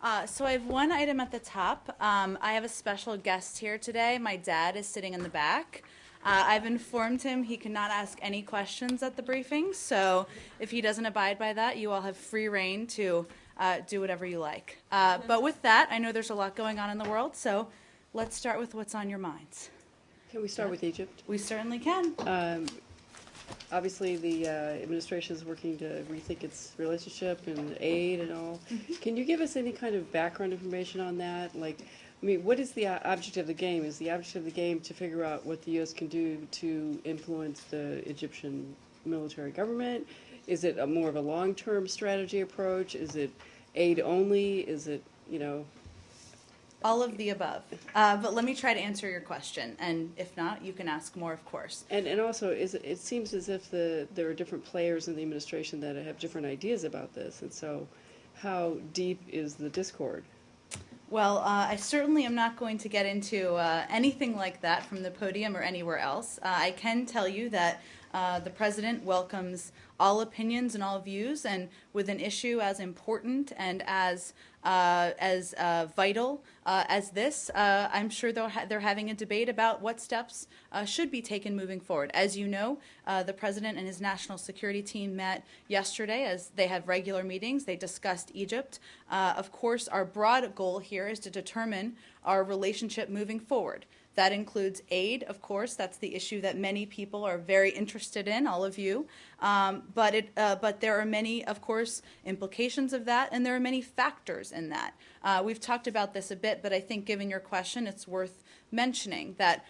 So I have one item at the top. I have a special guest here today. My dad is sitting in the back. I've informed him he cannot ask any questions at the briefing, so if he doesn't abide by that, you all have free reign to do whatever you like. But with that, I know there's a lot going on in the world, so let's start with what's on your minds. Can we start with Egypt? We certainly can. Obviously, the administration is working to rethink its relationship and aid and all. Can you give us any kind of background information on that? Like, I mean, what is the object of the game? Is the object of the game to figure out what the U.S. can do to influence the Egyptian military government? Is it more of a long-term strategy approach? Is it aid only? Is it, All of the above. But let me try to answer your question, and if not, you can ask more, of course. And also, it seems as if there are different players in the administration that have different ideas about this, and so how deep is the discord? Well, I certainly am not going to get into anything like that from the podium or anywhere else. I can tell you that the president welcomes all opinions and all views, and with an issue as important and as vital as this, I'm sure they're having a debate about what steps should be taken moving forward. As you know, the president and his national security team met yesterday as they have regular meetings. They discussed Egypt. Of course, our broad goal here is to determine our relationship moving forward. That includes aid, of course. That's the issue that many people are very interested in, all of you. But there are many, of course, implications of that, and there are many factors in that. We've talked about this a bit, but I think given your question, it's worth mentioning that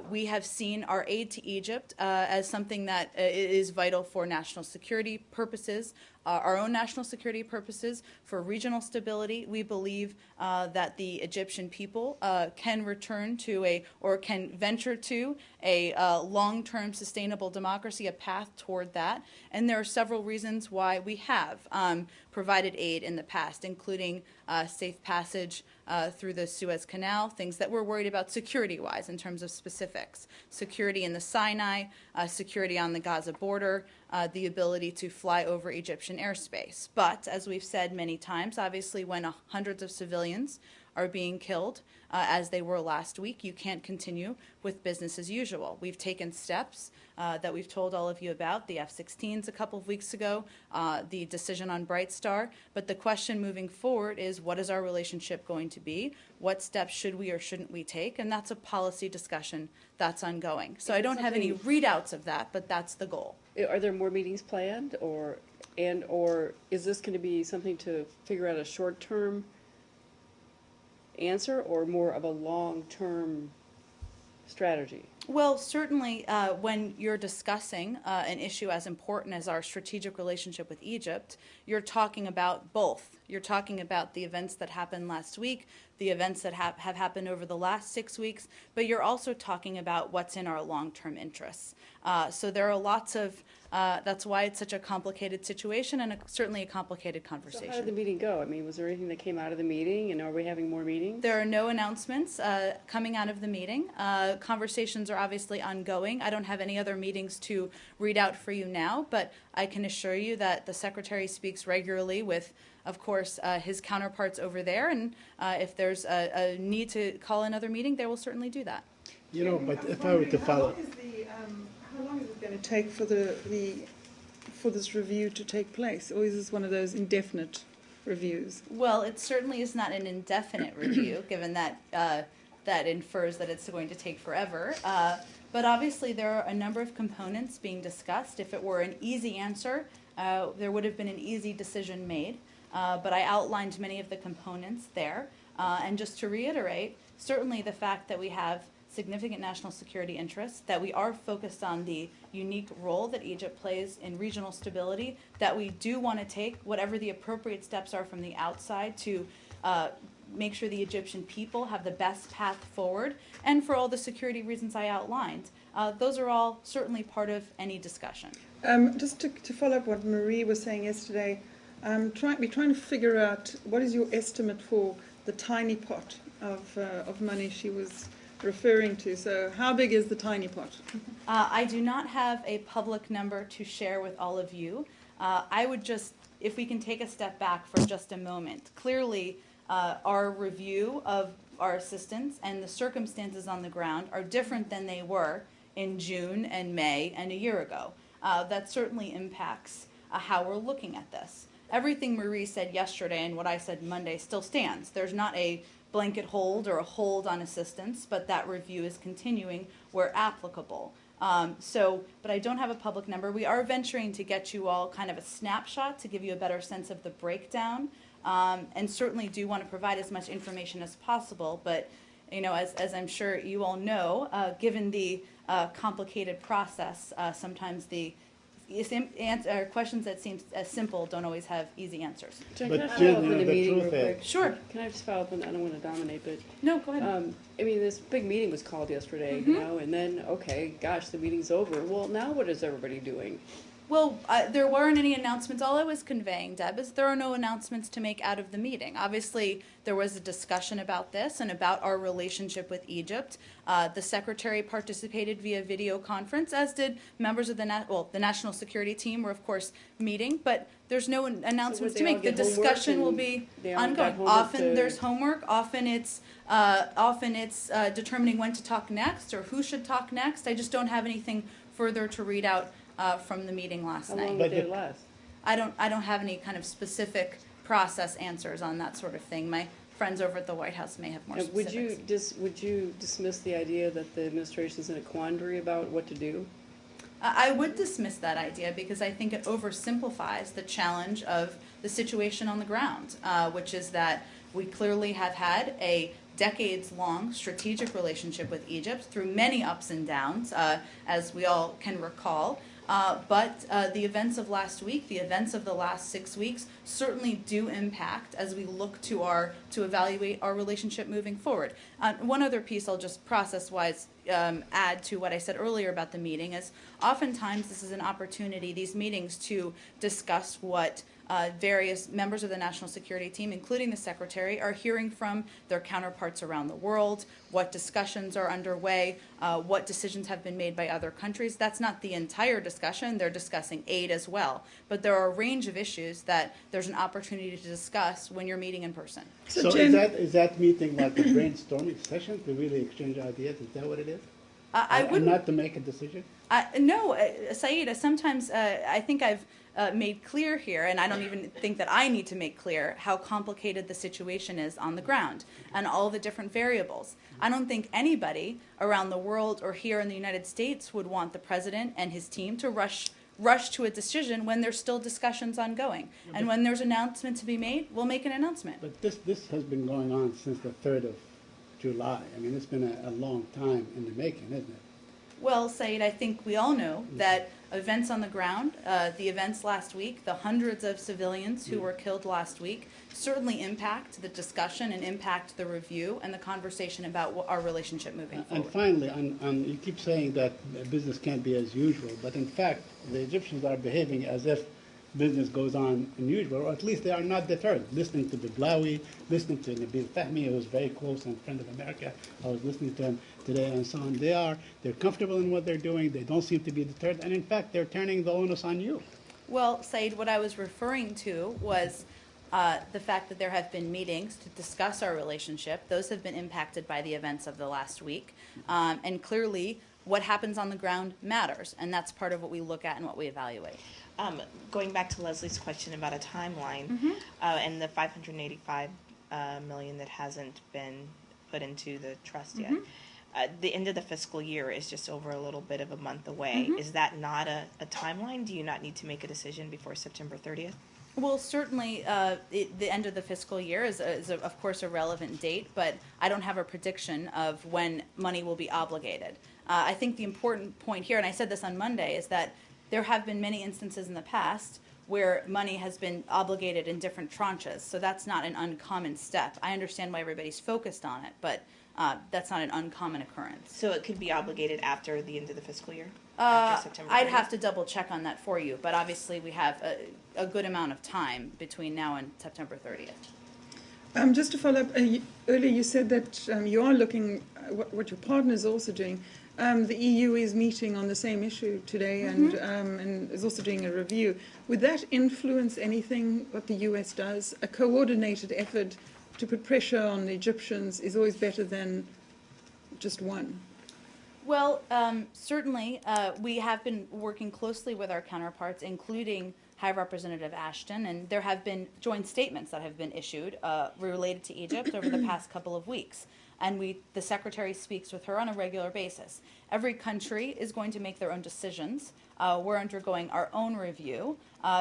we have seen our aid to Egypt as something that is vital for national security purposes, our own national security purposes, for regional stability. We believe that the Egyptian people can return to or can venture to a long-term sustainable democracy, a path toward that. And there are several reasons why we have provided aid in the past, including safe passage through the Suez Canal, things that we're worried about security-wise in terms of specifics. Security in the Sinai, security on the Gaza border, the ability to fly over Egyptian airspace. But, as we've said many times, obviously when hundreds of civilians are being killed, as they were last week, you can't continue with business as usual. We've taken steps that we've told all of you about, the F-16s a couple of weeks ago, the decision on Bright Star. But the question moving forward is, what is our relationship going to be? What steps should we or shouldn't we take? And that's a policy discussion that's ongoing. So I don't have any readouts of that, but that's the goal. Are there more meetings planned, or is this going to be something to figure out a short-term answer, or more of a long-term strategy? Well, certainly when you're discussing an issue as important as our strategic relationship with Egypt, you're talking about both. You're talking about the events that happened last week, the events that have happened over the last 6 weeks, but you're also talking about what's in our long-term interests. So there are lots of, that's why it's such a complicated situation and certainly a complicated conversation. So how did the meeting go? I mean, was there anything that came out of the meeting, and are we having more meetings? There are no announcements coming out of the meeting. Conversations are obviously ongoing. I don't have any other meetings to read out for you now, but I can assure you that the Secretary speaks regularly with, of course, his counterparts over there, and if there's a need to call another meeting, they will certainly do that. You know, but if I were to follow... How long is it going to take for for this review to take place, or is this one of those indefinite reviews? Well, it certainly is not an indefinite review, given that that infers that it's going to take forever. But obviously, there are a number of components being discussed. If it were an easy answer, there would have been an easy decision made. But I outlined many of the components there. And just to reiterate, certainly the fact that we have significant national security interests, that we are focused on the unique role that Egypt plays in regional stability, that we do want to take whatever the appropriate steps are from the outside to make sure the Egyptian people have the best path forward, and for all the security reasons I outlined. Those are all certainly part of any discussion. Just to follow up what Marie was saying yesterday, we're trying to figure out what is your estimate for the tiny pot of money she was referring to. So how big is the tiny pot? I do not have a public number to share with all of you. I would just, if we can take a step back for just a moment, clearly our review of our assistance and the circumstances on the ground are different than they were in June and May and a year ago. That certainly impacts how we're looking at this. Everything Marie said yesterday and what I said Monday still stands. There's not a blanket hold or a hold on assistance, but that review is continuing where applicable. But I don't have a public number. We are venturing to get you all kind of a snapshot to give you a better sense of the breakdown, and certainly do want to provide as much information as possible. But, you know, as I'm sure you all know, given the complicated process, sometimes the questions that seem as simple don't always have easy answers. Jen, But can I Jen, follow up you on know, the the meeting real truth is- quick? Sure. Can I just follow up on, I don't want to dominate, but No, go ahead. I mean, this big meeting was called yesterday, you know, and then, okay, gosh, the meeting's over. Well, now what is everybody doing? Well, there weren't any announcements. All I was conveying, Deb, is there are no announcements to make out of the meeting. Obviously, there was a discussion about this and about our relationship with Egypt. The Secretary participated via video conference, as did members of the National Security Team were, of course, meeting, but there's no announcements they to all make. The get homework discussion will and be they all got ongoing. homework Often to- there's homework. Often it's determining when to talk next or who should talk next. I just don't have anything further to read out from the meeting last How night. long But did it the- last? I don't have any kind of specific process answers on that sort of thing. My friends over at the White House may have more And specifics. would you dismiss the idea that the administration's in a quandary about what to do? I would dismiss that idea because I think it oversimplifies the challenge of the situation on the ground, which is that we clearly have had a decades-long strategic relationship with Egypt through many ups and downs, as we all can recall. But the events of last week, the events of the last 6 weeks, certainly do impact as we look to evaluate our relationship moving forward. One other piece I'll just process-wise add to what I said earlier about the meeting is oftentimes this is an opportunity, these meetings, to discuss what various members of the National Security Team, including the Secretary, are hearing from their counterparts around the world, what discussions are underway, what decisions have been made by other countries. That's not the entire discussion. They're discussing aid as well. But there are a range of issues that there's an opportunity to discuss when you're meeting in person. So Jen- is that meeting like a brainstorming session to really exchange ideas? Is that what it is? I And wouldn't. not to make a decision? No, Saida, sometimes I think I've made clear here, and I don't even think that I need to make clear how complicated the situation is on the ground and all the different variables. I don't think anybody around the world or here in the United States would want the president and his team to rush to a decision when there's still discussions ongoing. And when there's an announcement to be made, we'll make an announcement. But this has been going on since the 3rd of July. I mean, it's been a long time in the making, isn't it? Well, Said, I think we all know that events on the ground, the events last week, the hundreds of civilians who were killed last week, certainly impact the discussion and impact the review and the conversation about our relationship moving And forward. finally, you keep saying that business can't be as usual, but in fact, the Egyptians are behaving as if business goes on unusual, or at least they are not deterred. Listening to Biblawi, listening to Nabil Fahmy, who was very close and friend of America. I was listening to him today and so on. They're comfortable in what they're doing. They don't seem to be deterred, and in fact, they're turning the onus on you. Well, Said, what I was referring to was the fact that there have been meetings to discuss our relationship. Those have been impacted by the events of the last week. And clearly, what happens on the ground matters, and that's part of what we look at and what we evaluate. Going back to Leslie's question about a timeline, and the $585 million that hasn't been put into the trust yet. The end of the fiscal year is just over a little bit of a month away. Is that not a timeline? Do you not need to make a decision before September 30th? Well, certainly, the end of the fiscal year is of course, a relevant date, but I don't have a prediction of when money will be obligated. I think the important point here, and I said this on Monday, is that there have been many instances in the past where money has been obligated in different tranches, so that's not an uncommon step. I understand why everybody's focused on it, but that's not an uncommon occurrence. So it could be obligated after the end of the fiscal year? After September 30th? I'd have to double check on that for you, but obviously we have a good amount of time between now and September 30th. Just to follow up, earlier you said that you are looking at what your partner is also doing. The EU is meeting on the same issue today and is also doing a review. Would that influence anything what the US does? A coordinated effort to put pressure on the Egyptians is always better than just one. Well, certainly, we have been working closely with our counterparts, including High Representative Ashton, and there have been joint statements that have been issued related to Egypt over the past couple of weeks. And the Secretary speaks with her on a regular basis. Every country is going to make their own decisions. We're undergoing our own review,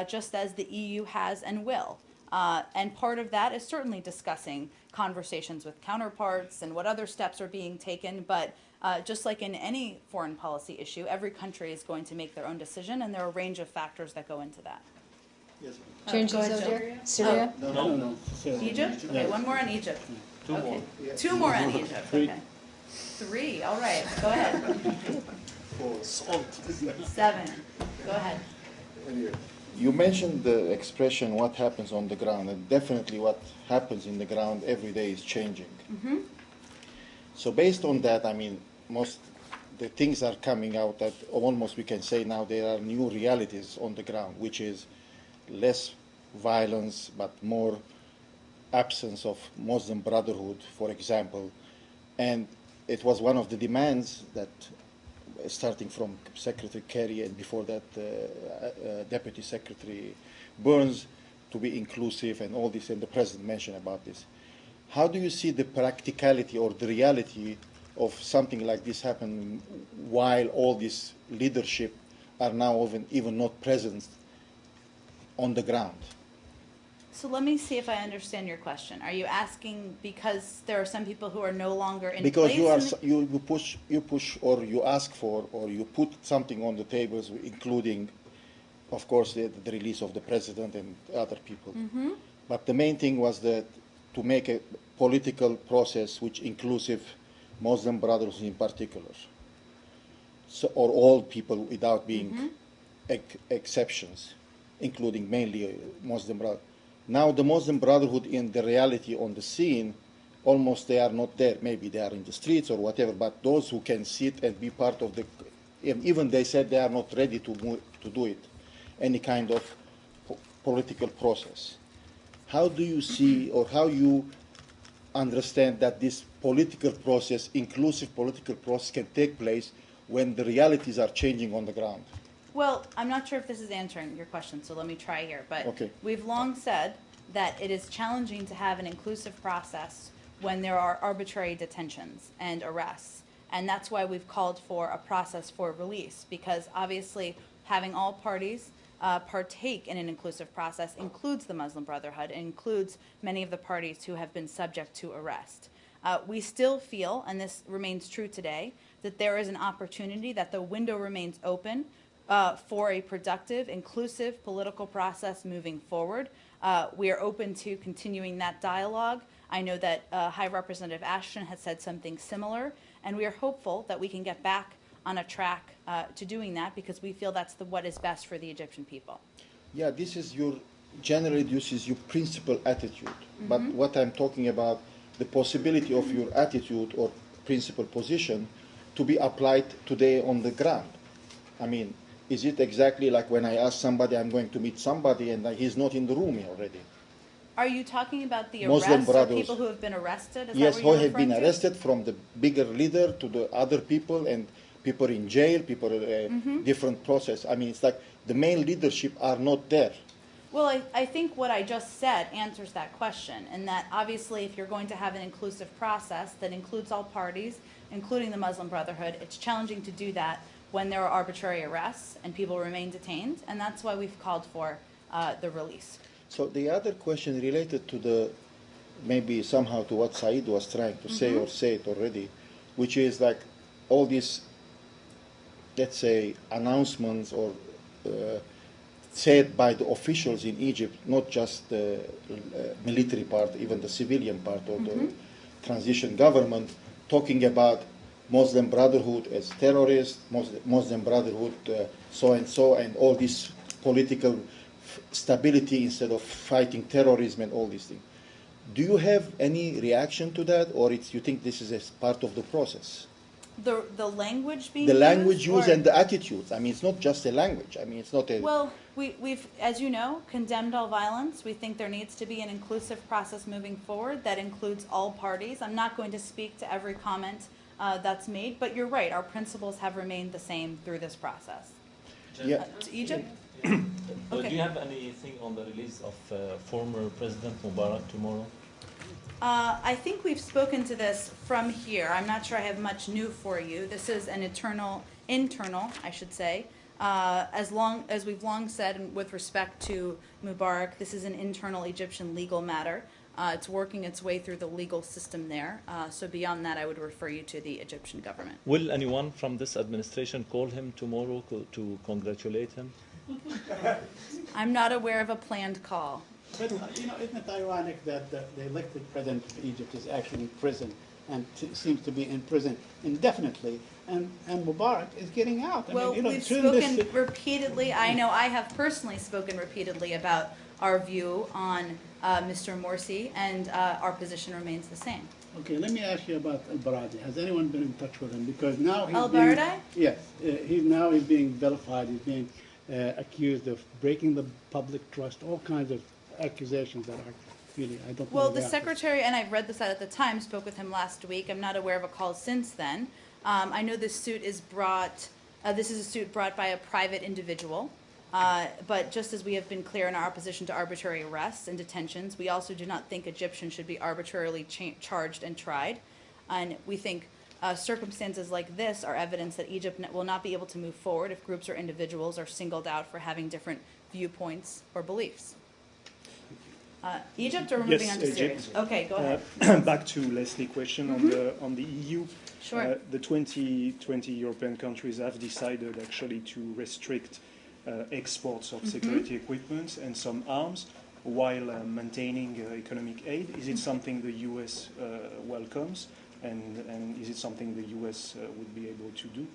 just as the EU has and will. And part of that is certainly discussing conversations with counterparts and what other steps are being taken. But just like in any foreign policy issue, every country is going to make their own decision, and there are a range of factors that go into that. Yes. Change Go the ahead, subject? Syria? No. Egypt? Okay, one more on Egypt. Two Okay. more. Two more on Egypt. Three. Okay. Three. All right. Go ahead. For salt. 7. Go ahead. You mentioned the expression "what happens on the ground," and definitely what happens in the ground every day is changing. So based on that, I mean, most the things are coming out that almost we can say now there are new realities on the ground, which is less violence but more absence of Muslim Brotherhood, for example. And it was one of the demands that, starting from Secretary Kerry and before that Deputy Secretary Burns, to be inclusive and all this, and the President mentioned about this. How do you see the practicality or the reality of something like this happen while all this leadership are now even not present on the ground? So let me see if I understand your question. Are you asking because there are some people who are no longer in Because place? you push or you ask for or you put something on the tables, including, of course, the release of the president and other people. But the main thing was that to make a political process which inclusive Muslim Brotherhood in particular, so, or all people without being exceptions, including mainly Muslim Brotherhood. Now the Muslim Brotherhood in the reality on the scene, almost they are not there. Maybe they are in the streets or whatever, but those who can sit and be part of the, even they said they are not ready to do it, any kind of political process. How do you see or how you understand that this political process, inclusive political process, can take place when the realities are changing on the ground? Well, I'm not sure if this is answering your question, so let me try here. But Okay. we've long said that it is challenging to have an inclusive process when there are arbitrary detentions and arrests. And that's why we've called for a process for release, because obviously having all parties partake in an inclusive process includes the Muslim Brotherhood, includes many of the parties who have been subject to arrest. We still feel, and this remains true today, that there is an opportunity, that the window remains open for a productive, inclusive political process moving forward. We are open to continuing that dialogue. I know that High Representative Ashton has said something similar, and we are hopeful that we can get back on a track to doing that, because we feel that's what is best for the Egyptian people. Yeah, generally this is your principal attitude. But what I'm talking about, the possibility of your attitude or principal position to be applied today on the ground. I mean, is it exactly like when I ask somebody I'm going to meet somebody and he's not in the room already? Are you talking about the Muslim arrests or brothers. people who have been arrested? Is Yes, that who what you're have been referring to? arrested, from the bigger leader to the other people, and people in jail, people different process. I mean, it's like the main leadership are not there. Well, I think what I just said answers that question, and that obviously if you're going to have an inclusive process that includes all parties, including the Muslim Brotherhood, it's challenging to do that when there are arbitrary arrests and people remain detained, and that's why we've called for the release. So the other question related to maybe somehow to what Said was trying to say or say it already, which is like all these, let's say, announcements or said by the officials in Egypt, not just the military part, even the civilian part or the transition government, talking about Muslim Brotherhood as terrorists, Muslim Brotherhood so-and-so, and all this political stability instead of fighting terrorism and all these things. Do you have any reaction to that, or you think this is a part of the process? The language being The language used or- and the attitudes. I mean, it's not just a language. I mean, it's not a. Well, we've, as you know, condemned all violence. We think there needs to be an inclusive process moving forward that includes all parties. I'm not going to speak to every comment that's made, but you're right. Our principles have remained the same through this process. Yeah. To Egypt? Do you have anything on the release of former President Mubarak tomorrow? I think we've spoken to this from here. I'm not sure I have much new for you. This is an internal, I should say. As we've long said, and with respect to Mubarak, this is an internal Egyptian legal matter. It's working its way through the legal system there. So beyond that, I would refer you to the Egyptian government. Will anyone from this administration call him tomorrow to congratulate him? I'm not aware of a planned call. But, isn't it ironic that the elected president of Egypt is actually in prison and seems to be in prison indefinitely, and Mubarak is getting out? Well, we've spoken repeatedly. I know I have personally spoken repeatedly about our view on Mr. Morsi, and our position remains the same. Okay, let me ask you about Al-Baradi. Has anyone been in touch with him? Because now he's Al-Baradi? Yes, he's being vilified. He's being accused of breaking the public trust, all kinds of accusations that are really, I don't know. Well, the secretary, and I read this out at the time, spoke with him last week. I'm not aware of a call since then. I know this suit is this is a suit brought by a private individual. But just as we have been clear in our opposition to arbitrary arrests and detentions, we also do not think Egyptians should be arbitrarily charged and tried. And we think circumstances like this are evidence that Egypt will not be able to move forward if groups or individuals are singled out for having different viewpoints or beliefs. Egypt, or we're moving on to Syria? Egypt. Okay, go ahead. Back to Leslie's question on the EU. Sure. The 20 European countries have decided actually to restrict exports of security equipment and some arms while maintaining economic aid. Is it something the U.S. welcomes, and is it something the U.S. would be able to do?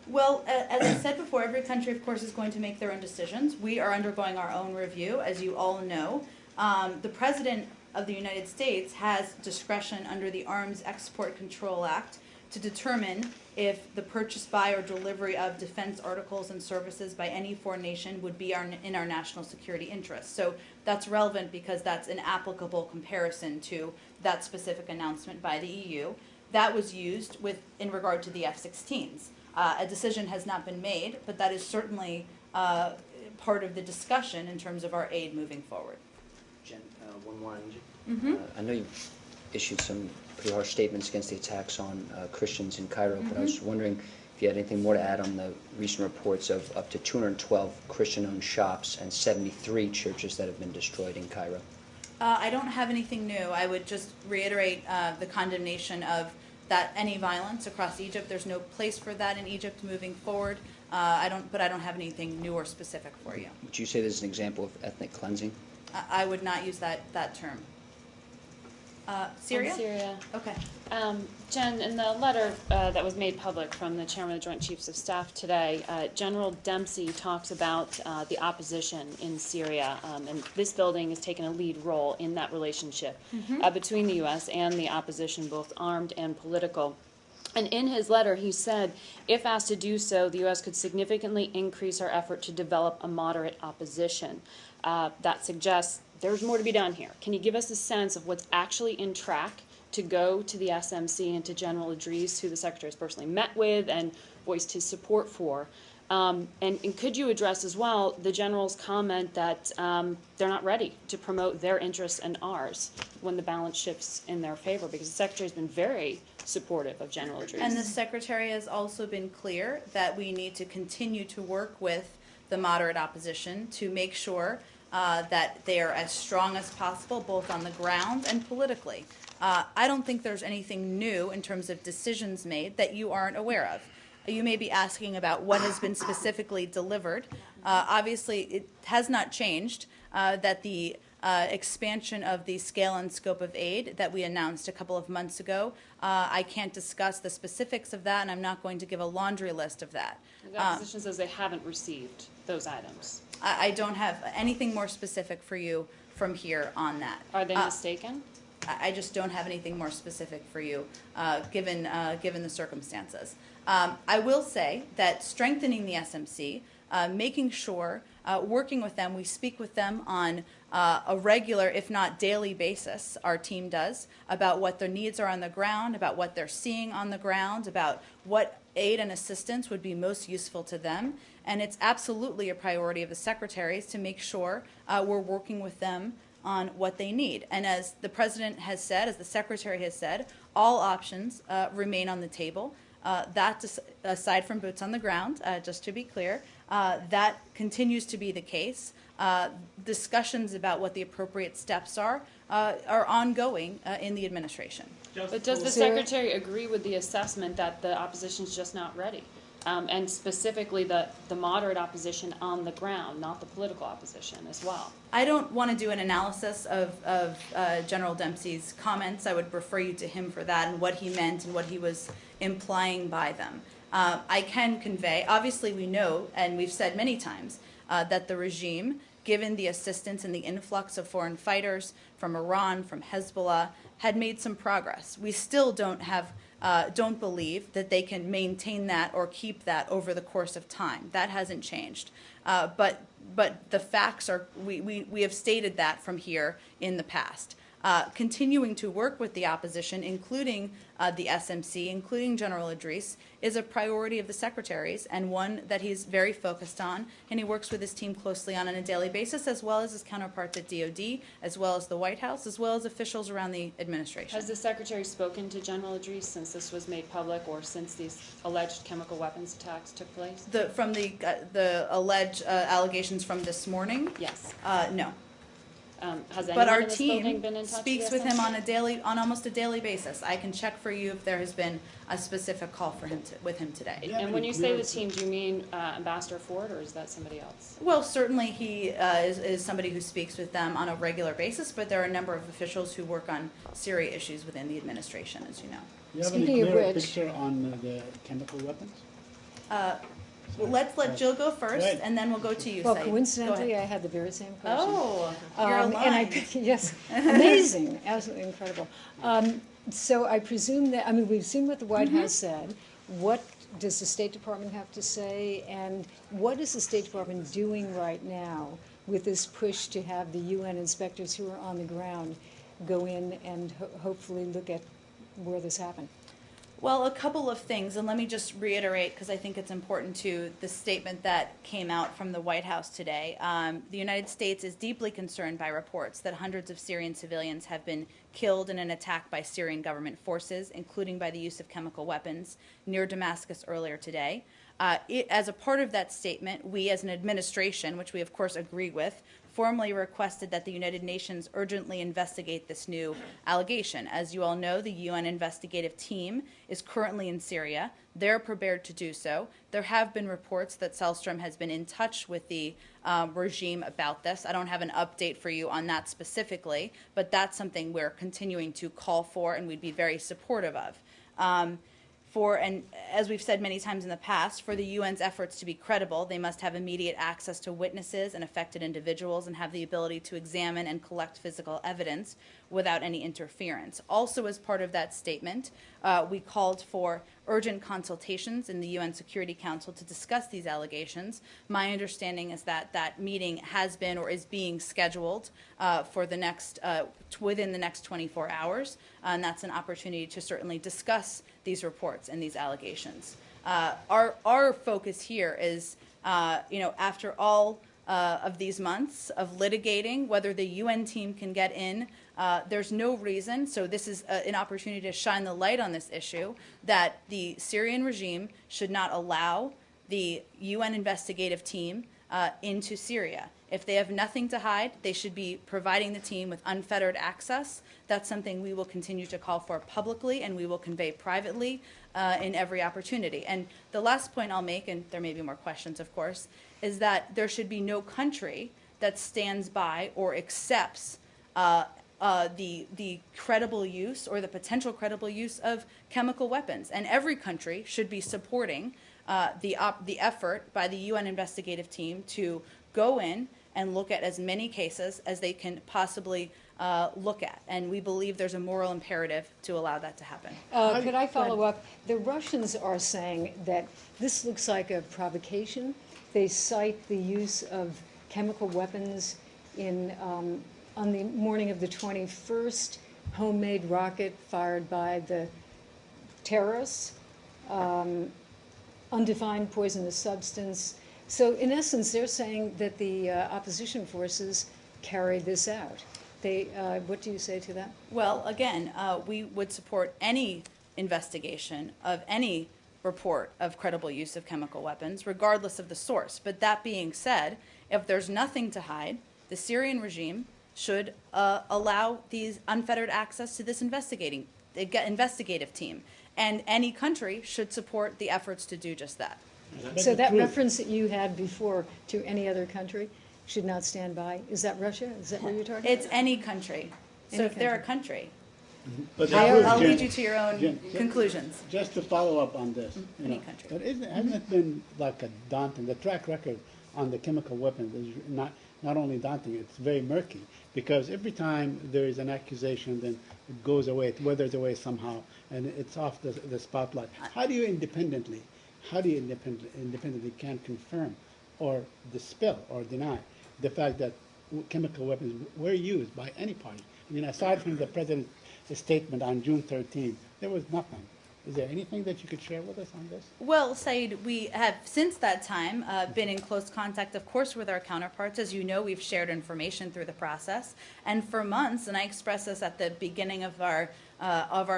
Well, as I said before, every country, of course, is going to make their own decisions. We are undergoing our own review, as you all know. The President of the United States has discretion under the Arms Export Control Act to determine if the purchase, buy, or delivery of defense articles and services by any foreign nation would be in our national security interests. So that's relevant because that's an applicable comparison to that specific announcement by the EU. That was used in regard to the F-16s. A decision has not been made, but that is certainly part of the discussion in terms of our aid moving forward. Jen, one more on Egypt. I know you've issued some pretty harsh statements against the attacks on Christians in Cairo, but I was wondering if you had anything more to add on the recent reports of up to 212 Christian-owned shops and 73 churches that have been destroyed in Cairo. I don't have anything new. I would just reiterate the condemnation of that any violence across Egypt. There's no place for that in Egypt moving forward. But I don't have anything new or specific for you. Would you say this is an example of ethnic cleansing? I would not use that term. Syria? On Syria. Okay. Jen, in the letter that was made public from the Chairman of the Joint Chiefs of Staff today, General Dempsey talks about the opposition in Syria, and this building has taken a lead role in that relationship between the U.S. and the opposition, both armed and political. And in his letter, he said, if asked to do so, the U.S. could significantly increase our effort to develop a moderate opposition. That suggests there's more to be done here. Can you give us a sense of what's actually in track to go to the SMC and to General Idriss, who the Secretary has personally met with and voiced his support for? And could you address as well the General's comment that they're not ready to promote their interests and ours when the balance shifts in their favor? Because the Secretary has been very supportive of General Idriss. And the Secretary has also been clear that we need to continue to work with the moderate opposition to make sure that they are as strong as possible, both on the ground and politically. I don't think there's anything new in terms of decisions made that you aren't aware of. You may be asking about what has been specifically delivered. Obviously, it has not changed that the expansion of the scale and scope of aid that we announced a couple of months ago, I can't discuss the specifics of that, and I'm not going to give a laundry list of that. The opposition says they haven't received those items. I don't have anything more specific for you from here on that. Are they mistaken? I just don't have anything more specific for you, given the circumstances. I will say that strengthening the SMC, making sure, working with them, we speak with them on a regular, if not daily basis, our team does, about what their needs are on the ground, about what they're seeing on the ground, about what aid and assistance would be most useful to them. And it's absolutely a priority of the secretaries to make sure we're working with them on what they need. And as the President has said, as the Secretary has said, all options remain on the table. That, aside from boots on the ground, just to be clear, that continues to be the case. Discussions about what the appropriate steps are ongoing in the administration. But does the Secretary agree with the assessment that the opposition's just not ready? And specifically the moderate opposition on the ground, not the political opposition as well? I don't want to do an analysis of General Dempsey's comments. I would refer you to him for that and what he meant and what he was implying by them. I can convey, obviously we know, and we've said many times, that the regime, given the assistance and the influx of foreign fighters from Iran, from Hezbollah, had made some progress. We still don't believe that they can maintain that or keep that over the course of time. That hasn't changed. But the facts are, we have stated that from here in the past. Continuing to work with the opposition, including the SMC, including General Idris, is a priority of the secretaries and one that he's very focused on, and he works with his team closely on a daily basis, as well as his counterparts at DOD, as well as the White House, as well as officials around the administration. Has the Secretary spoken to General Idris since this was made public or since these alleged chemical weapons attacks took place? From the alleged allegations from this morning? Yes. No. Has anyone But our in this building team been in touch speaks with with him SMC? on almost a daily basis. I can check for you if there has been a specific call for him with him today. Yeah, And but when you we say the also- team, do you mean Ambassador Ford, or is that somebody else? Well, certainly he is somebody who speaks with them on a regular basis, but there are a number of officials who work on Syria issues within the administration, as you know. Do you have any Speaking of clearer which- picture on the chemical weapons? Let's let Jill go first, Right. and then we'll go to you, Well, Saeed. Go coincidentally, ahead. I had the very same question. Oh, you're And aligned. yes, amazing, absolutely incredible. So I presume that, I mean, we've seen what the White Mm-hmm. House said. What does the State Department have to say? And what is the State Department doing right now with this push to have the UN inspectors who are on the ground go in and hopefully look at where this happened? Well, a couple of things, and let me just reiterate, because I think it's important to the statement that came out from the White House today. The United States is deeply concerned by reports that hundreds of Syrian civilians have been killed in an attack by Syrian government forces, including by the use of chemical weapons, near Damascus earlier today. As a part of that statement, we as an administration, which we of course agree with, formally requested that the United Nations urgently investigate this new allegation. As you all know, the UN investigative team is currently in Syria. They're prepared to do so. There have been reports that Sellstrom has been in touch with the regime about this. I don't have an update for you on that specifically, but that's something we're continuing to call for and we'd be very supportive of. And as we've said many times in the past, for the UN's efforts to be credible, they must have immediate access to witnesses and affected individuals and have the ability to examine and collect physical evidence without any interference. Also, as part of that statement, we called for urgent consultations in the UN Security Council to discuss these allegations. My understanding is that that meeting has been or is being scheduled for the next within the next 24 hours, and that's an opportunity to certainly discuss these reports and these allegations. Our focus here is, after all of these months of litigating whether the UN team can get in, there's no reason, so this is an opportunity to shine the light on this issue, that the Syrian regime should not allow the UN investigative team into Syria. If they have nothing to hide, they should be providing the team with unfettered access. That's something we will continue to call for publicly and we will convey privately in every opportunity. And the last point I'll make, and there may be more questions, of course, is that there should be no country that stands by or accepts the credible use or the potential credible use of chemical weapons. And every country should be supporting the effort by the UN investigative team to go in and look at as many cases as they can possibly look at. And we believe there's a moral imperative to allow that to happen. Could I follow up? The Russians are saying that this looks like a provocation. They cite the use of chemical weapons in on the morning of the 21st, homemade rocket fired by the terrorists, undefined poisonous substance. So in essence, they're saying that the opposition forces carried this out. What do you say to that? Well, again, we would support any investigation of any report of credible use of chemical weapons, regardless of the source. But that being said, if there's nothing to hide, the Syrian regime should allow these unfettered access to this investigative team. And any country should support the efforts to do just that. So that reference that you had before to any other country should not stand by. Is that Russia? Is that what you're talking It's about? any country. So Any if they're a country, But the I'll truth, lead Jen- you to your own Jen, conclusions. Just to follow up on this, Any country. but hasn't it been like a daunting, the track record on the chemical weapons is not only daunting, it's very murky, because every time there is an accusation, then it goes away, it withers away somehow, and it's off the spotlight. How do you independently can confirm or dispel or deny the fact that chemical weapons were used by any party? I mean, aside from the president's statement on June 13th, there was nothing. Is there anything that you could share with us on this? Well, Said, we have since that time been in close contact, of course, with our counterparts. As you know, we've shared information through the process, and for months, and I expressed this at the beginning of our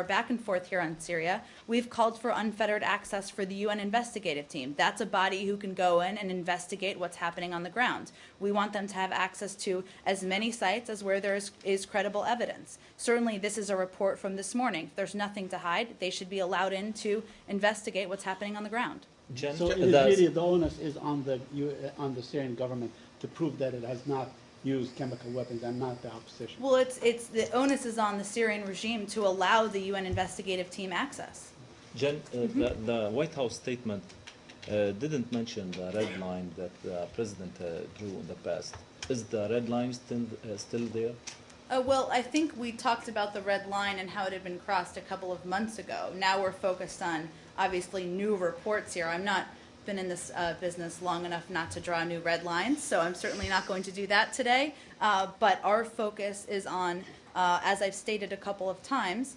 back and forth here on Syria, we've called for unfettered access for the UN investigative team. That's a body who can go in and investigate what's happening on the ground. We want them to have access to as many sites as where there is credible evidence. Certainly, this is a report from this morning. If there's nothing to hide, they should be allowed in to investigate what's happening on the ground. Jen, So it is really the onus is on the Syrian government to prove that it has not used chemical weapons and not the opposition. Well, it's the onus is on the Syrian regime to allow the UN investigative team access. Jen, the White House statement didn't mention the red line that the president drew in the past. Is the red line still there? Well, I think we talked about the red line and how it had been crossed a couple of months ago. Now we're focused on, obviously, new reports here. I'm not been in this business long enough not to draw new red lines, so I'm certainly not going to do that today. But our focus is on, as I've stated a couple of times,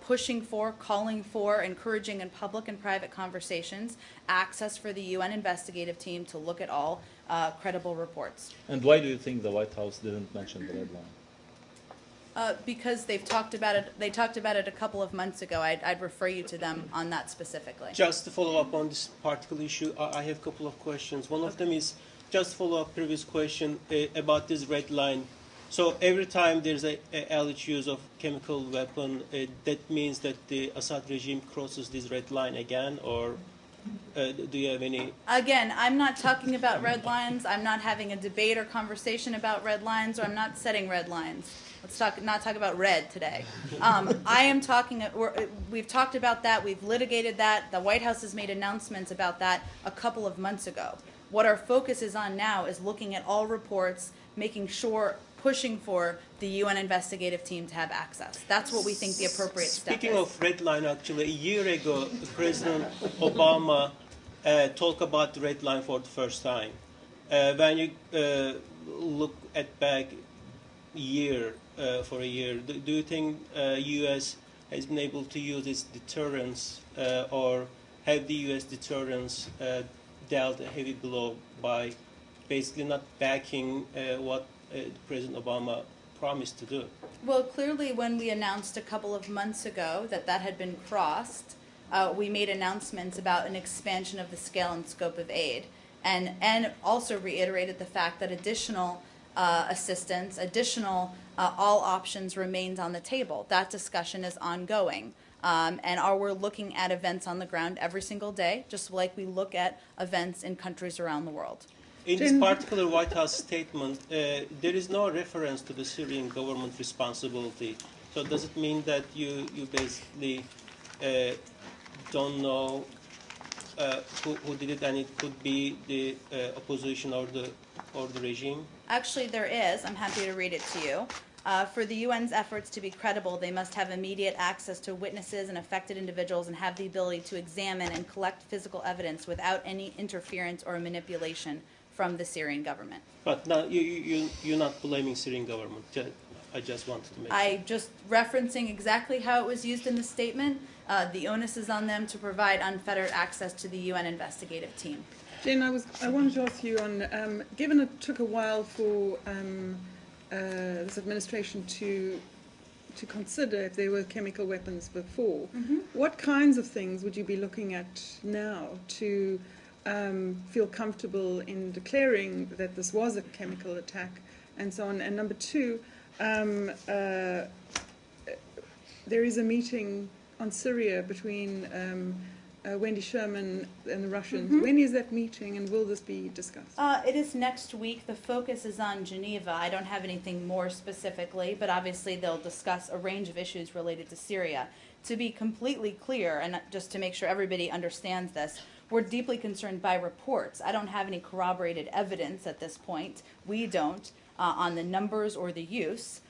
pushing for, calling for, encouraging in public and private conversations, access for the UN investigative team to look at all credible reports. And why do you think the White House didn't mention the red line? Because they've talked about it. They talked about it a couple of months ago. I'd refer you to them on that specifically. Just to follow up on this particular issue, I have a couple of questions. One of them is just follow up previous question about this red line. So every time there's a alleged use of chemical weapon, that means that the Assad regime crosses this red line again, or do you have any? Again, I'm not talking about red lines. I'm not having a debate or conversation about red lines, or I'm not setting red lines. Let's not talk about red today. I am talking. We've talked about that. We've litigated that. The White House has made announcements about that a couple of months ago. What our focus is on now is looking at all reports, making sure, pushing for the UN investigative team to have access. That's what we think the appropriate step is. Speaking of red line, actually, a year ago, President Obama talked about the red line for the first time. When you look at back for a year, do you think U.S. has been able to use its deterrence, or have the U.S. deterrence dealt a heavy blow by basically not backing what President Obama promised to do? Well, clearly when we announced a couple of months ago that had been crossed, we made announcements about an expansion of the scale and scope of aid, and also reiterated the fact that additional assistance, all options remains on the table. That discussion is ongoing. And we're looking at events on the ground every single day, just like we look at events in countries around the world. In this particular White House statement, there is no reference to the Syrian government responsibility. So does it mean that you basically don't know who did it, and it could be the opposition or the regime? Actually, there is. I'm happy to read it to you. For the UN's efforts to be credible, they must have immediate access to witnesses and affected individuals and have the ability to examine and collect physical evidence without any interference or manipulation from the Syrian government. But now you're not blaming Syrian government. I just wanted to make sure. I just referencing exactly how it was used in the statement. The onus is on them to provide unfettered access to the UN investigative team. Jen, I wanted to ask you on, given it took a while for this administration to consider if there were chemical weapons before, what kinds of things would you be looking at now to feel comfortable in declaring that this was a chemical attack and so on? And number two, there is a meeting on Syria between Wendy Sherman and the Russians. When is that meeting, and will this be discussed? It is next week. The focus is on Geneva. I don't have anything more specifically, but obviously they'll discuss a range of issues related to Syria. To be completely clear, and just to make sure everybody understands this, we're deeply concerned by reports. I don't have any corroborated evidence at this point. We don't on the numbers or the use.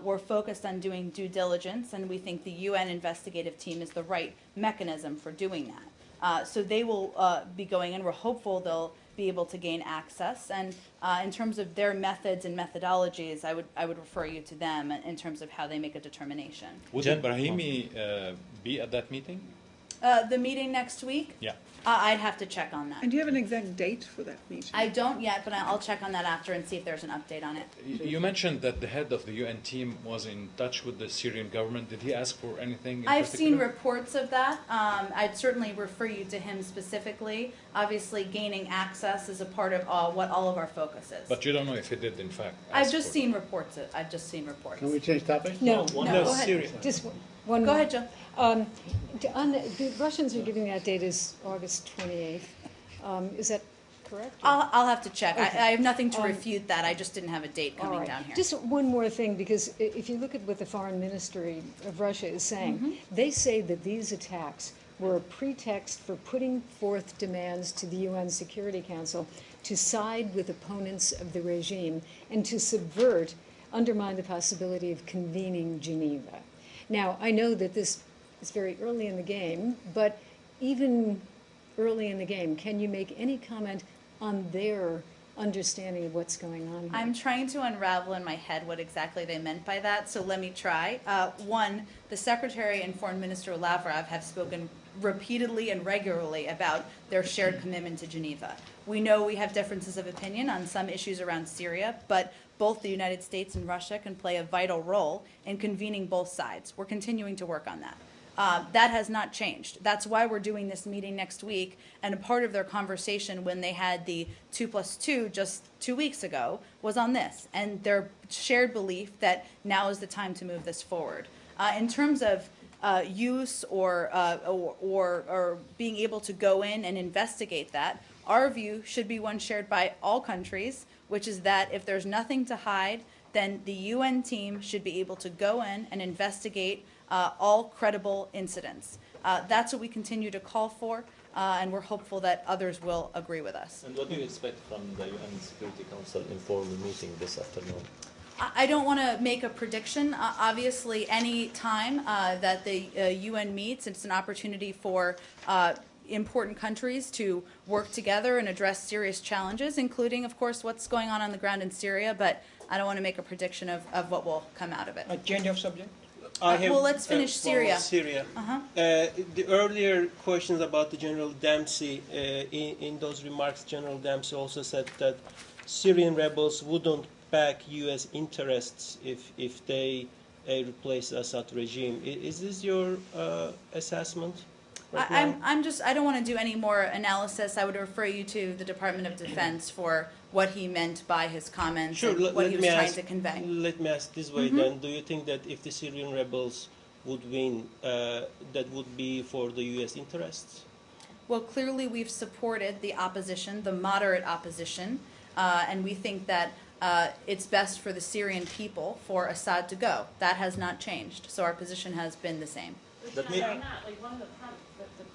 We're focused on doing due diligence, and we think the UN investigative team is the right mechanism for doing that. So they will be going in. We're hopeful they'll be able to gain access. And in terms of their methods and methodologies, I would refer you to them in terms of how they make a determination. Would Brahimi be at that meeting? The meeting next week? Yeah. I'd have to check on that. And do you have an exact date for that meeting? I don't yet, but I'll check on that after and see if there's an update on it. You mentioned that the head of the UN team was in touch with the Syrian government. Did he ask for anything in I've particular? seen reports of that. I'd certainly refer you to him specifically. Obviously, gaining access is a part of what all of our focus is. But you don't know if he did, in fact. I've just seen reports. Can we change topic? No, go ahead. Syria. just one Go more. ahead, Jill. The Russians are giving that date as August 28th. Is that correct? I'll have to check. Okay. I have nothing to refute that. I just didn't have a date All coming right. down here. Just one more thing, because if you look at what the foreign ministry of Russia is saying, they say that these attacks were a pretext for putting forth demands to the UN Security Council to side with opponents of the regime and to undermine the possibility of convening Geneva. Now, I know that this is very early in the game, but even early in the game, can you make any comment on their understanding of what's going on here? I'm trying to unravel in my head what exactly they meant by that, so let me try. One, the Secretary and Foreign Minister Lavrov have spoken repeatedly and regularly about their shared commitment to Geneva. We know we have differences of opinion on some issues around Syria, but both the United States and Russia can play a vital role in convening both sides. We're continuing to work on that. That has not changed. That's why we're doing this meeting next week, and a part of their conversation when they had the 2+2 just 2 weeks ago was on this, and their shared belief that now is the time to move this forward. In terms of use or being able to go in and investigate that, our view should be one shared by all countries, which is that if there's nothing to hide, then the UN team should be able to go in and investigate all credible incidents. That's what we continue to call for, and we're hopeful that others will agree with us. And what do you expect from the UN Security Council informal meeting this afternoon? I don't want to make a prediction. Obviously, any time that the UN meets, it's an opportunity for important countries to work together and address serious challenges, including, of course, what's going on the ground in Syria, but I don't want to make a prediction of what will come out of it. A change of subject? Well, let's finish Syria. Syria. Uh-huh. The earlier questions about the General Dempsey, in those remarks, General Dempsey also said that Syrian rebels wouldn't back U.S. interests if they replace the Assad regime. Is this your assessment? Right now? I don't want to do any more analysis. I would refer you to the Department of Defense for what he meant by his comments Sure, and what he was trying to convey. Let me ask this way then. Do you think that if the Syrian rebels would win, that would be for the U.S. interests? Well, clearly we've supported the opposition, the moderate opposition, and we think that it's best for the Syrian people for Assad to go. That has not changed, so our position has been the same. That Sorry, like one of the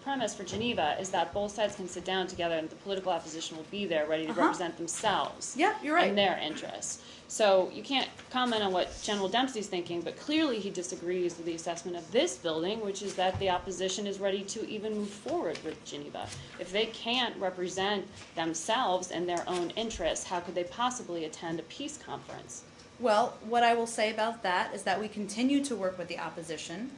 premise for Geneva is that both sides can sit down together and the political opposition will be there ready to represent themselves. Yeah, you're right. And their interests. So you can't comment on what General Dempsey's thinking, but clearly he disagrees with the assessment of this building, which is that the opposition is ready to even move forward with Geneva. If they can't represent themselves and their own interests, how could they possibly attend a peace conference? Well, what I will say about that is that we continue to work with the opposition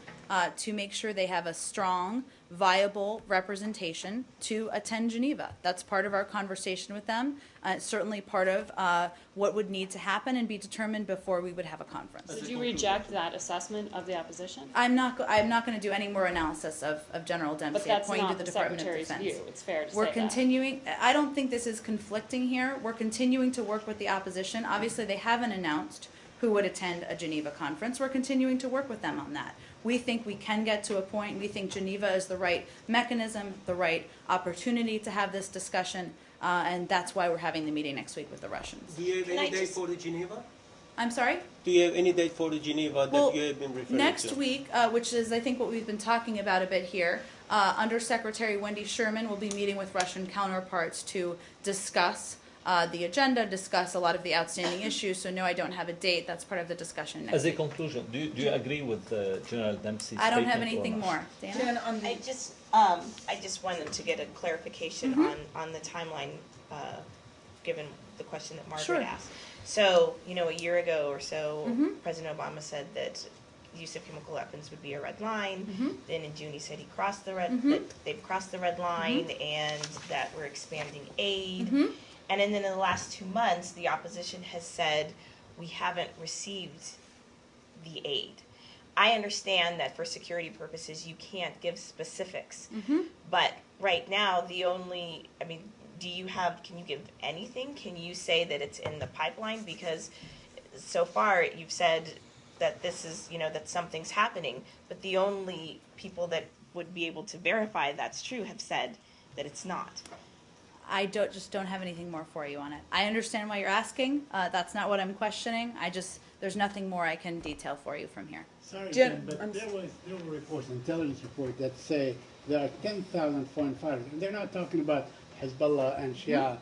to make sure they have a strong, viable representation to attend Geneva. That's part of our conversation with them. It's certainly part of what would need to happen and be determined before we would have a conference. Did you reject that assessment of the opposition? I'm not going to do any more analysis of General Dempsey. But that's pointing not to the Department of Secretary's Defense. view. It's fair to We're say continuing. I don't think this is conflicting here. We're continuing to work with the opposition. Obviously, they haven't announced who would attend a Geneva conference. We're continuing to work with them on that. We think we can get to a point. We think Geneva is the right mechanism, the right opportunity to have this discussion, and that's why we're having the meeting next week with the Russians. Do you have any date for the Geneva? I'm sorry? Do you have any date for the Geneva that you have been referring to? Next week, which is I think what we've been talking about a bit here, Undersecretary Wendy Sherman will be meeting with Russian counterparts to discuss the agenda, discuss a lot of the outstanding issues. So no, I don't have a date. That's part of the discussion next As a week. conclusion, do you agree with General Dempsey's I don't have statement or anything not? more. Dana? I just wanted to get a clarification on the timeline, given the question that Margaret Sure. asked. So, a year ago or so, President Obama said that use of chemical weapons would be a red line. Then in June he said he crossed the red, that they've crossed the red line, and that we're expanding aid. And then in the last 2 months, the opposition has said we haven't received the aid. I understand that for security purposes you can't give specifics, but right now can you give anything? Can you say that it's in the pipeline? Because so far you've said that this is, that something's happening, but the only people that would be able to verify that's true have said that it's not. I don't have anything more for you on it. I understand why you're asking. That's not what I'm questioning. There's nothing more I can detail for you from here. Sorry, Jen, Jen, I'm but there were reports, intelligence reports that say there are 10,000 foreign fighters, and they're not talking about Hezbollah and Shia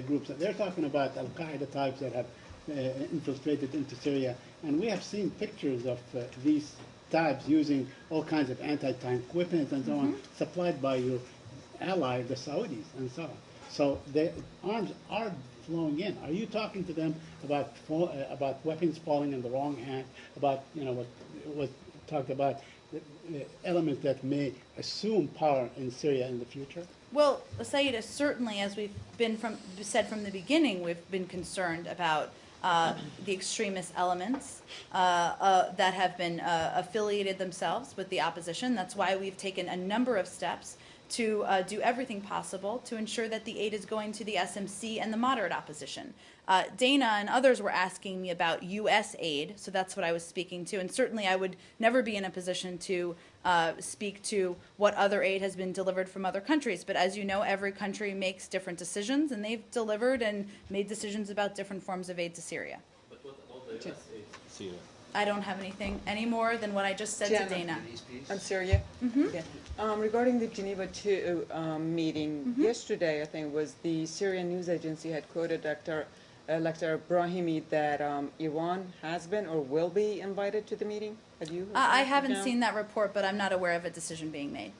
groups. They're talking about Al Qaeda types that have infiltrated into Syria, and we have seen pictures of these types using all kinds of anti-tank weapons and so on, supplied by your ally, the Saudis, and so on. So the arms are flowing in. Are you talking to them about weapons falling in the wrong hand? About what was talked about the elements that may assume power in Syria in the future? Well, Saeed, certainly, as we've said from the beginning, we've been concerned about the extremist elements that have been affiliated themselves with the opposition. That's why we've taken a number of steps to do everything possible to ensure that the aid is going to the SMC and the moderate opposition. Dana and others were asking me about U.S. aid, so that's what I was speaking to. And certainly I would never be in a position to speak to what other aid has been delivered from other countries. But as you know, every country makes different decisions, and they've delivered and made decisions about different forms of aid to Syria. But what about the U.S. aid to Syria? I don't have anything any more than what I just said to Dana. I'm Syria. Yeah. Regarding the Geneva meeting, yesterday I think was the Syrian news agency had quoted Dr. Lecter Brahimi that Iran has been or will be invited to the meeting. Have you? I haven't seen that report, but I'm not aware of a decision being made.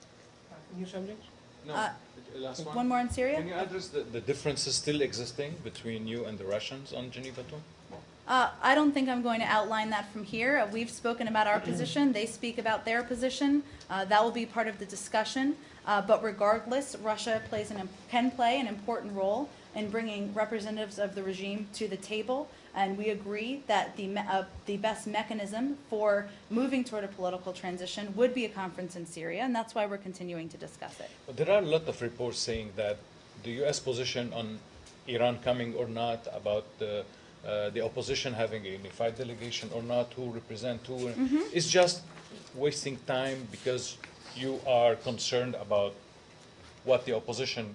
New subject? No, last One more in Syria? Can you address the differences still existing between you and the Russians on Geneva too? I don't think I'm going to outline that from here. We've spoken about our position. They speak about their position. That will be part of the discussion. But regardless, Russia can play an important role in bringing representatives of the regime to the table. And we agree that the best mechanism for moving toward a political transition would be a conference in Syria, and that's why we're continuing to discuss it. But there are a lot of reports saying that the U.S. position on Iran coming or not, about the opposition having a unified delegation or not, who represent who, is just wasting time because you are concerned about what the opposition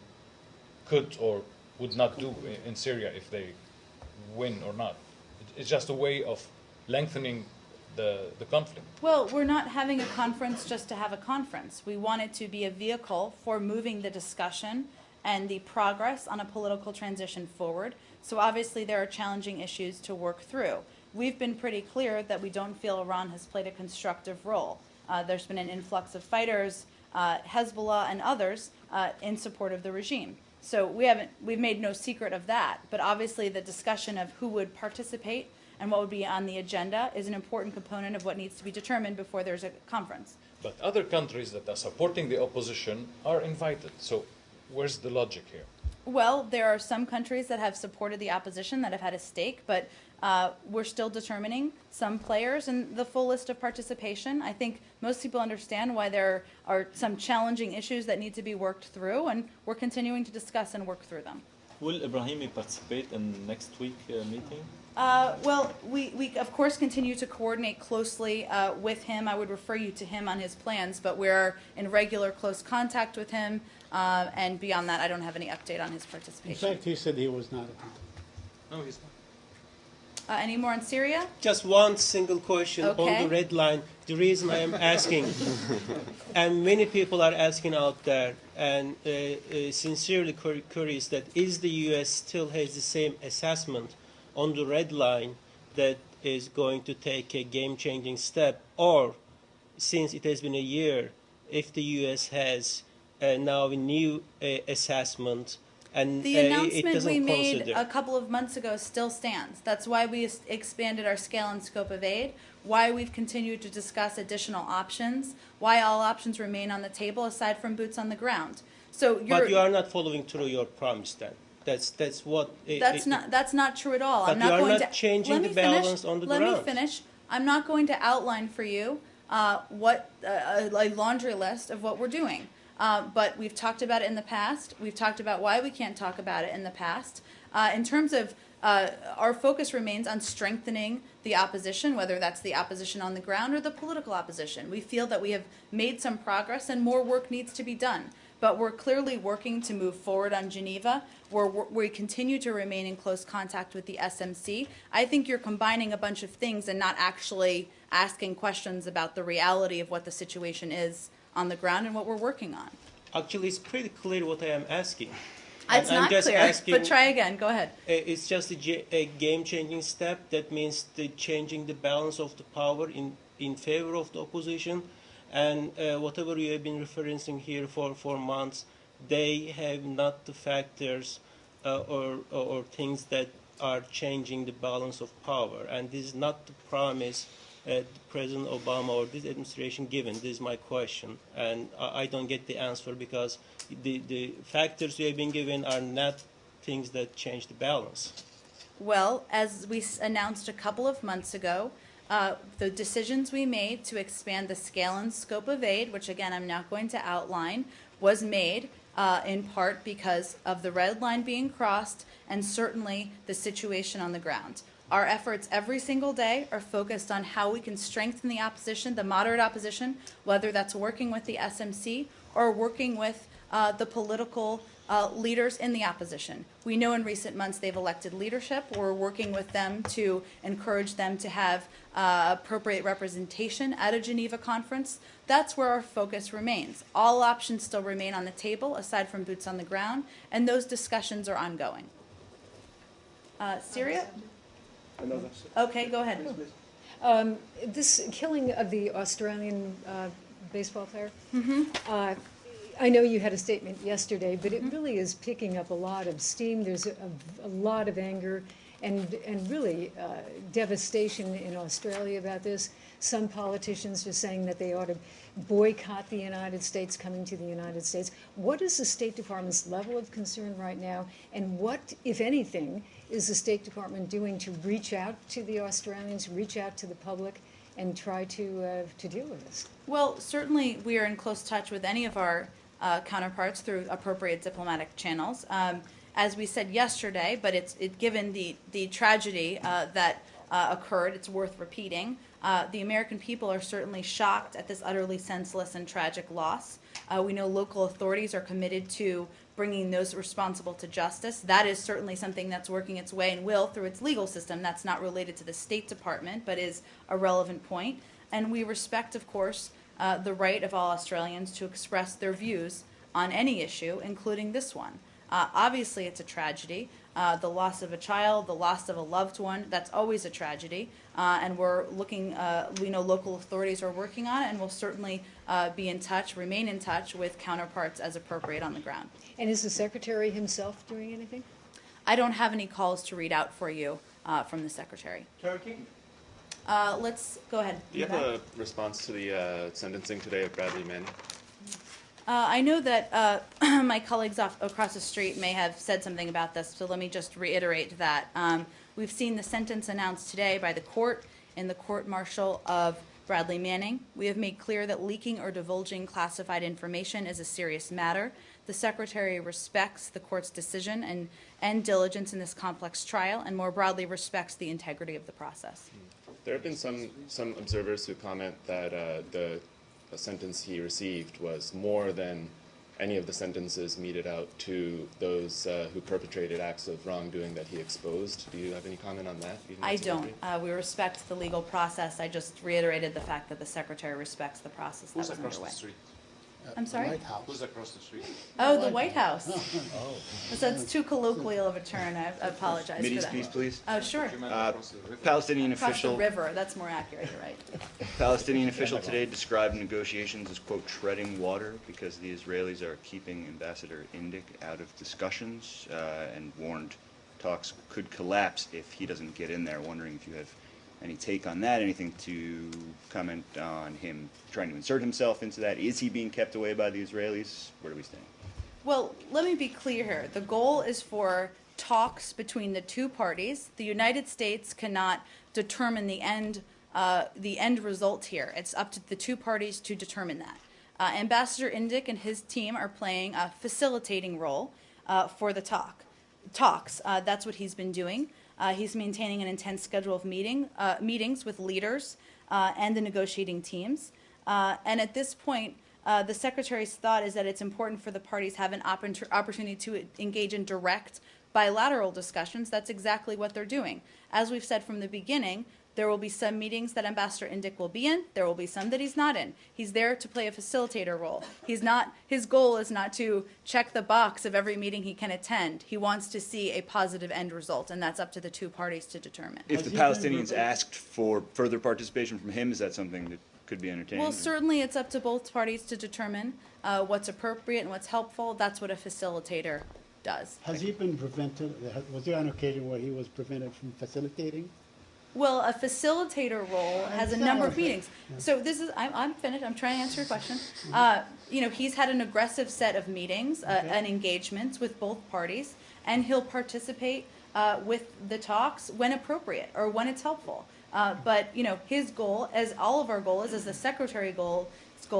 could or would not do in Syria if they win or not. It's just a way of lengthening the conflict? Well, we're not having a conference just to have a conference. We want it to be a vehicle for moving the discussion and the progress on a political transition forward. So obviously there are challenging issues to work through. We've been pretty clear that we don't feel Iran has played a constructive role. There's been an influx of fighters, Hezbollah and others, in support of the regime. So we've made no secret of that. But obviously the discussion of who would participate and what would be on the agenda is an important component of what needs to be determined before there's a conference. But other countries that are supporting the opposition are invited. So where's the logic here? Well, there are some countries that have supported the opposition that have had a stake, but we're still determining some players and the full list of participation. I think most people understand why there are some challenging issues that need to be worked through, and we're continuing to discuss and work through them. Will Ibrahimi participate in next week meeting? Well, we of course continue to coordinate closely with him. I would refer you to him on his plans, but we're in regular close contact with him, and beyond that, I don't have any update on his In participation. fact, he said he was not attending. No, he's not. Any more on Syria? Just one single question on Okay. the red line. The reason I am asking, and many people are asking out there, and sincerely curious, that is the U.S. still has the same assessment on the red line that is going to take a game-changing step, or since it has been a year, if the U.S. has now a new assessment, and The it announcement doesn't we made consider. a couple of months ago still stands. That's why we expanded our scale and scope of aid, why we've continued to discuss additional options, why all options remain on the table aside from boots on the ground. So But you are not following through your promise then. That's what. that's not true at all. But I'm not you are going not to changing let the me finish. balance on the Let ground. me finish. I'm not going to outline for you what a laundry list of what we're doing. But we've talked about it in the past. We've talked about why we can't talk about it in the past. In terms of our focus remains on strengthening the opposition, whether that's the opposition on the ground or the political opposition. We feel that we have made some progress and more work needs to be done. But we're clearly working to move forward on Geneva. We continue to remain in close contact with the SMC. I think you're combining a bunch of things and not actually asking questions about the reality of what the situation is on the ground and what we're working on. Actually, it's pretty clear what I am asking. It's I'm not just clear, asking, but try again. Go ahead. It's just a game-changing step. That means the changing the balance of the power in favor of the opposition. And whatever you have been referencing here for months, they have not the factors or things that are changing the balance of power. And this is not the promise President Obama or this administration given. This is my question. And I don't get the answer because the factors you have been given are not things that change the balance. Well, as we announced a couple of months ago, the decisions we made to expand the scale and scope of aid, which again I'm not going to outline, was made in part because of the red line being crossed and certainly the situation on the ground. Our efforts every single day are focused on how we can strengthen the opposition, the moderate opposition, whether that's working with the SMC or working with the political leaders in the opposition. We know in recent months they've elected leadership. We're working with them to encourage them to have appropriate representation at a Geneva conference. That's where our focus remains. All options still remain on the table aside from boots on the ground, and those discussions are ongoing. Syria? Okay, go ahead. This killing of the Australian baseball player, I know you had a statement yesterday, but it really is picking up a lot of steam. There's a lot of anger and really devastation in Australia about this. Some politicians are saying that they ought to boycott the United States coming to the United States. What is the State Department's level of concern right now, and what, if anything, is the State Department doing to reach out to the Australians, reach out to the public, and try to deal with this? Well, certainly we are in close touch with any of our counterparts through appropriate diplomatic channels. As we said yesterday, but given the tragedy that occurred, it's worth repeating. The American people are certainly shocked at this utterly senseless and tragic loss. We know local authorities are committed to bringing those responsible to justice. That is certainly something that's working its way and will through its legal system. That's not related to the State Department, but is a relevant point. And we respect, of course, the right of all Australians to express their views on any issue, including this one. Obviously, it's a tragedy. The loss of a child, the loss of a loved one, that's always a tragedy. And we're looking, we know local authorities are working on it, and we'll certainly be in touch, remain in touch with counterparts as appropriate on the ground. And is the Secretary himself doing anything? I don't have any calls to read out for you from the Secretary. Let's go ahead. Do you have a response to the sentencing today of Bradley Manning? I know that my colleagues across the street may have said something about this, so let me just reiterate that. We've seen the sentence announced today by the court in the court-martial of Bradley Manning. We have made clear that leaking or divulging classified information is a serious matter. The Secretary respects the court's decision and diligence in this complex trial, and more broadly respects the integrity of the process. There have been some observers who comment that the sentence he received was more than any of the sentences meted out to those who perpetrated acts of wrongdoing that he exposed. Do you have any comment on that? I don't. We respect the legal process. I just reiterated the fact that the Secretary respects the process that was underway. I'm sorry? White House. Who's across the street? Oh, the White House. So that's too colloquial of a term. I apologize for that. Piece, please. Oh, sure. Palestinian Across official. the river. That's more accurate. You're right. Palestinian official today described negotiations as, quote, treading water because the Israelis are keeping Ambassador Indyk out of discussions and warned talks could collapse if he doesn't get in there. Wondering if you have any take on that, anything to comment on him trying to insert himself into that? Is he being kept away by the Israelis? Where do we stand? Well, let me be clear here. The goal is for talks between the two parties. The United States cannot determine the end result here. It's up to the two parties to determine that. Ambassador Indyk and his team are playing a facilitating role for the talks. That's what he's been doing. He's maintaining an intense schedule of meetings with leaders and the negotiating teams. And at this point, the Secretary's thought is that it's important for the parties to have an opportunity to engage in direct bilateral discussions. That's exactly what they're doing. As we've said from the beginning, there will be some meetings that Ambassador Indyk will be in. There will be some that he's not in. He's there to play a facilitator role. His goal is not to check the box of every meeting he can attend. He wants to see a positive end result, and that's up to the two parties to determine. If the Palestinians asked for further participation from him, is that something that could be entertained? Well, certainly it's up to both parties to determine what's appropriate and what's helpful. That's what a facilitator does. Has he been prevented? Was there an occasion where he was prevented from facilitating? Well, a facilitator role has a number of meetings. So this is, I'm finished. I'm trying to answer your question. He's had an aggressive set of meetings and engagements with both parties, and he'll participate with the talks when appropriate or when it's helpful. But his goal, as all of our goal is, as the Secretary's goal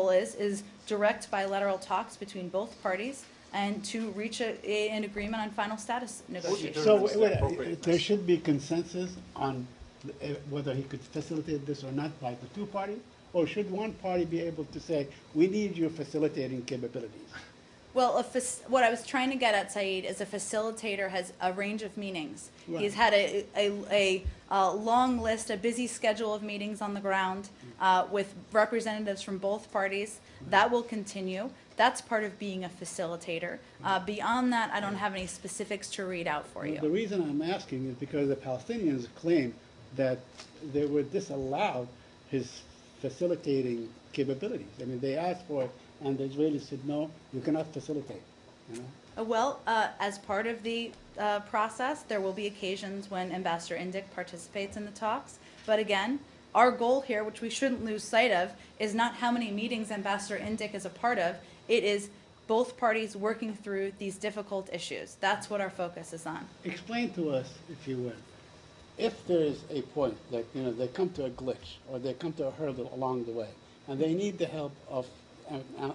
is direct bilateral talks between both parties and to reach an agreement on final status negotiations. So there should be consensus on whether he could facilitate this or not by the two parties, or should one party be able to say, we need your facilitating capabilities? Well, what I was trying to get at, Saeed, is a facilitator has a range of meetings. Right. He's had a long list, a busy schedule of meetings on the ground with representatives from both parties. That will continue. That's part of being a facilitator. Beyond that, I don't have any specifics to read out for you. The reason I'm asking is because the Palestinians claim that they were disallowed his facilitating capabilities. I mean, they asked for it, and the Israelis said, no, you cannot facilitate. Well, as part of the process, there will be occasions when Ambassador Indyk participates in the talks. But again, our goal here, which we shouldn't lose sight of, is not how many meetings Ambassador Indyk is a part of. It is both parties working through these difficult issues. That's what our focus is on. Explain to us, if you will, if there is a point that they come to a glitch or they come to a hurdle along the way, and they need the help of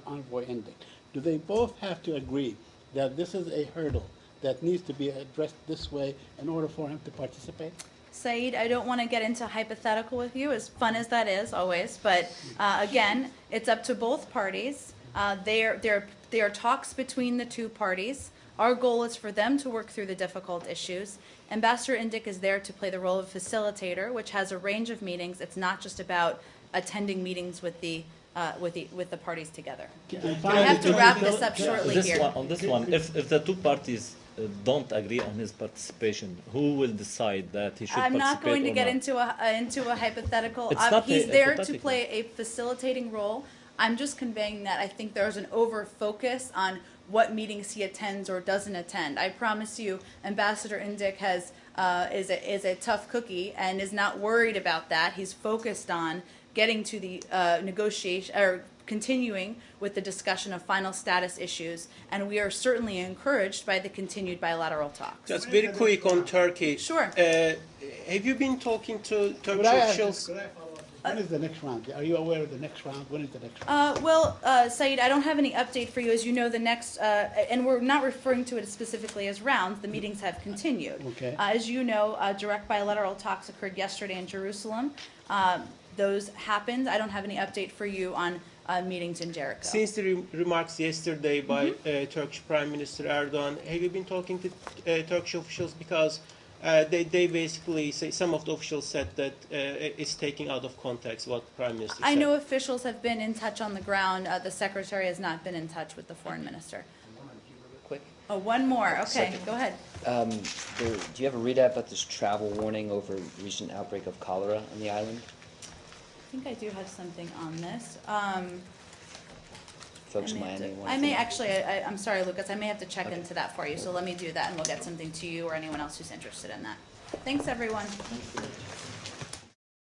Envoy Indyk, do they both have to agree that this is a hurdle that needs to be addressed this way in order for him to participate? Saeed, I don't want to get into hypothetical with you, as fun as that is always, but again, it's up to both parties. There are talks between the two parties. Our goal is for them to work through the difficult issues. Ambassador Indyk is there to play the role of facilitator, which has a range of meetings. It's not just about attending meetings with the parties together. I have to wrap this up shortly here. On this one, if the two parties don't agree on his participation, who will decide that he should I'm participate not going to or get not? into a hypothetical. It's not He's there to hypothetical. play a facilitating role. I'm just conveying that I think there's an over focus on what meetings he attends or doesn't attend. I promise you, Ambassador Indyk is a tough cookie and is not worried about that. He's focused on getting to the negotiation or continuing with the discussion of final status issues, and we are certainly encouraged by the continued bilateral talks. Just very quick on Turkey. Sure. Have you been talking to Turkish Could I officials? follow up? When is the next round? Are you aware of the next round? When is the next round? Saeed, I don't have any update for you. As you know, the next, and we're not referring to it specifically as rounds, the meetings have continued. Okay. As you know, direct bilateral talks occurred yesterday in Jerusalem. Those happened. I don't have any update for you on meetings in Jericho. Since the remarks yesterday by Turkish Prime Minister Erdogan, have you been talking to Turkish officials? Because they basically say, some of the officials said that it's taking out of context what the Prime Minister said. I know officials have been in touch on the ground. The Secretary has not been in touch with the Foreign Minister. Quick. Oh, one more. Okay, Second. go ahead. Do you have a readout about this travel warning over recent outbreak of cholera on the island? I think I do have something on this. Folks in I may have Miami to- want I to may know. actually, I'm sorry, Lucas, I may have to check into that for you, so let me do that, and we'll get something to you or anyone else who's interested in that. Thanks, everyone.